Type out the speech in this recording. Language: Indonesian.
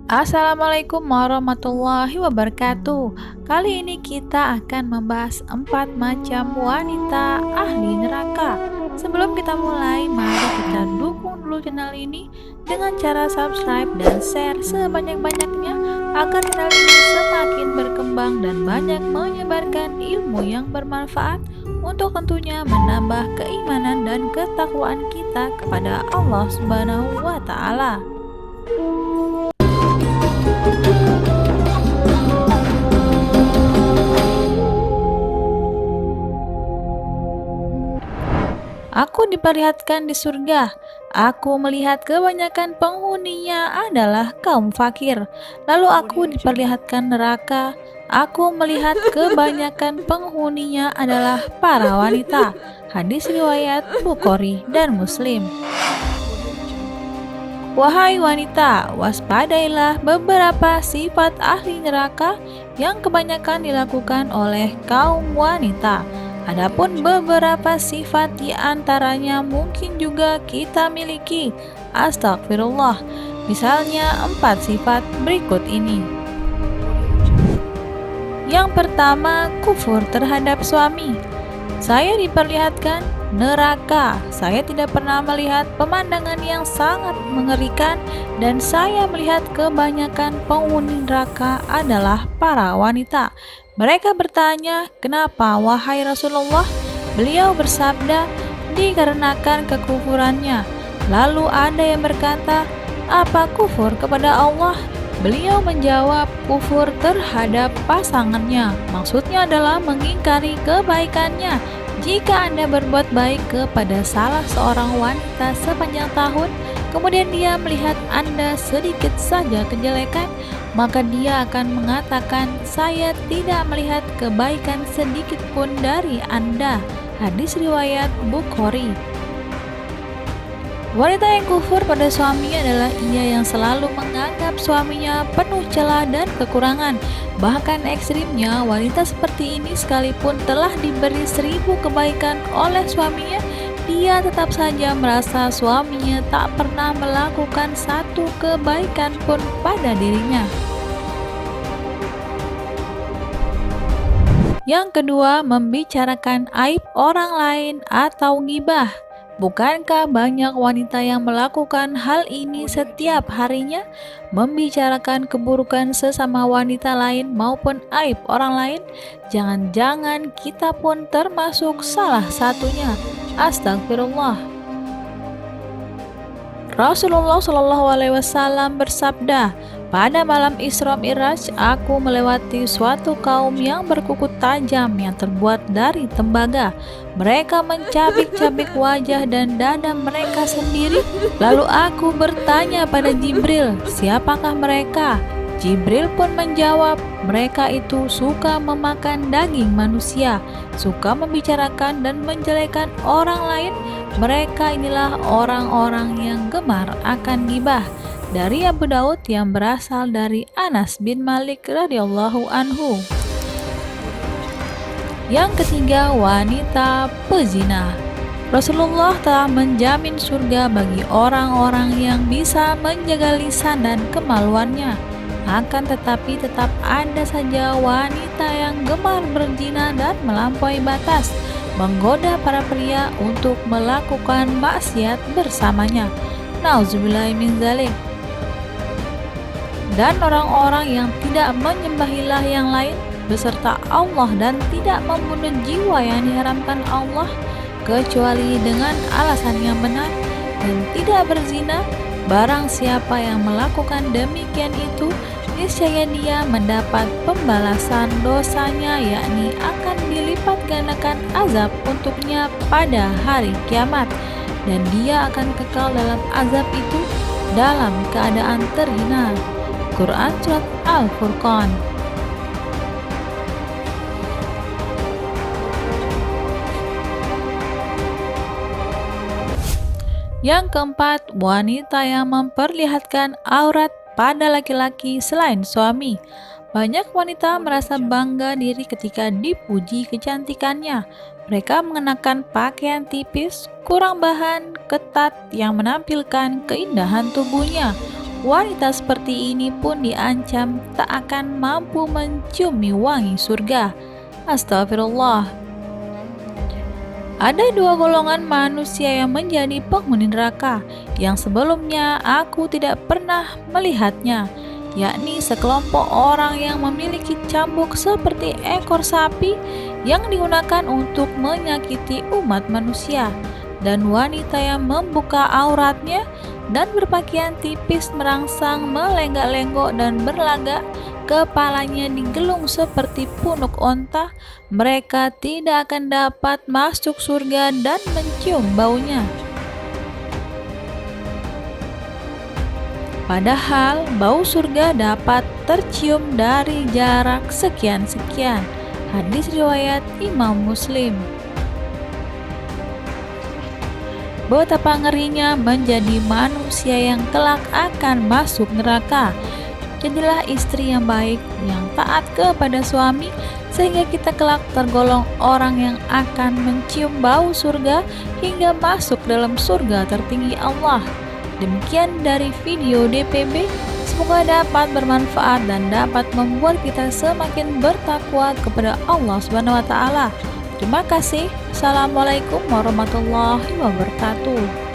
Assalamualaikum warahmatullahi wabarakatuh. Kali ini kita akan membahas 4 macam wanita ahli neraka. Sebelum kita mulai, mari kita dukung dulu channel ini dengan cara subscribe dan share sebanyak-banyaknya agar channel ini semakin berkembang dan banyak menyebarkan ilmu yang bermanfaat untuk tentunya menambah keimanan dan ketakwaan kita kepada Allah Subhanahu wa taala. Aku diperlihatkan di surga. Aku melihat kebanyakan penghuninya adalah kaum fakir. Lalu aku diperlihatkan neraka. Aku melihat kebanyakan penghuninya adalah para wanita. Hadis riwayat Bukhari dan Muslim. Wahai wanita, waspadailah beberapa sifat ahli neraka yang kebanyakan dilakukan oleh kaum wanita. Adapun beberapa sifat di antaranya mungkin juga kita miliki. Astagfirullah. Misalnya 4 sifat berikut ini. Yang pertama, kufur terhadap suami. Saya diperlihatkan neraka. Saya tidak pernah melihat pemandangan yang sangat mengerikan dan saya melihat kebanyakan penghuni neraka adalah para wanita. Mereka bertanya, "Kenapa wahai Rasulullah?" Beliau bersabda, "Dikarenakan kekufurannya." Lalu ada yang berkata, "Apa kufur kepada Allah?" Beliau menjawab, "Kufur terhadap pasangannya." Maksudnya adalah mengingkari kebaikannya. Jika Anda berbuat baik kepada salah seorang wanita sepanjang tahun, kemudian dia melihat Anda sedikit saja kejelekan, maka dia akan mengatakan, "Saya tidak melihat kebaikan sedikit pun dari Anda." Hadis riwayat Bukhari. Wanita yang kufur pada suaminya adalah ia yang selalu menganggap suaminya penuh celah dan kekurangan. Bahkan ekstrimnya, wanita seperti ini sekalipun telah diberi 1000 kebaikan oleh suaminya, dia tetap saja merasa suaminya tak pernah melakukan satu kebaikan pun pada dirinya. Yang kedua, membicarakan aib orang lain atau ghibah. Bukankah banyak wanita yang melakukan hal ini setiap harinya, membicarakan keburukan sesama wanita lain maupun aib orang lain? Jangan-jangan kita pun termasuk salah satunya. Astagfirullah. Rasulullah Shallallahu Alaihi Wasallam bersabda, "Pada malam Isra Mi'raj, aku melewati suatu kaum yang berkuku tajam yang terbuat dari tembaga. Mereka mencabik-cabik wajah dan dada mereka sendiri. Lalu aku bertanya pada Jibril, siapakah mereka? Jibril pun menjawab, mereka itu suka memakan daging manusia, suka membicarakan dan menjelekan orang lain. Mereka inilah orang-orang yang gemar akan ghibah." Dari Abu Daud yang berasal dari Anas bin Malik radhiyallahu anhu. Yang ketiga, wanita pezina. Rasulullah telah menjamin surga bagi orang-orang yang bisa menjaga lisan dan kemaluannya. Akan tetapi tetap ada saja wanita yang gemar berzina dan melampaui batas, menggoda para pria untuk melakukan maksiat bersamanya. Nauzubillahi min dzalik. Dan orang-orang yang tidak menyembah yang lain beserta Allah dan tidak membunuh jiwa yang diharamkan Allah kecuali dengan alasan yang benar dan tidak berzina, barang siapa yang melakukan demikian itu niscaya dia mendapat pembalasan dosanya, yakni akan dilipat gandakan azab untuknya pada hari kiamat, dan dia akan kekal dalam azab itu dalam keadaan terhina. Quran Surat Al-Furqan. Yang keempat, wanita yang memperlihatkan aurat pada laki-laki selain suami. Banyak wanita merasa bangga diri ketika dipuji kecantikannya. Mereka mengenakan pakaian tipis, kurang bahan, ketat yang menampilkan keindahan tubuhnya. Wanita seperti ini pun diancam tak akan mampu menciumi wangi surga. Astagfirullah. Ada dua golongan manusia yang menjadi penghuni neraka yang sebelumnya aku tidak pernah melihatnya, yakni sekelompok orang yang memiliki cambuk seperti ekor sapi yang digunakan untuk menyakiti umat manusia, dan wanita yang membuka auratnya dan berpakaian tipis merangsang melenggak-lenggok dan berlagak, kepalanya digelung seperti punuk onta. Mereka tidak akan dapat masuk surga dan mencium baunya. Padahal bau surga dapat tercium dari jarak sekian-sekian. Hadis riwayat Imam Muslim. Betapa ngerinya menjadi manusia yang kelak akan masuk neraka. Jadilah istri yang baik, yang taat kepada suami, sehingga kita kelak tergolong orang yang akan mencium bau surga hingga masuk dalam surga tertinggi Allah. Demikian dari video DPB, semoga dapat bermanfaat dan dapat membuat kita semakin bertakwa kepada Allah Subhanahu wa Ta'ala. Terima kasih. Assalamualaikum warahmatullahi wabarakatuh.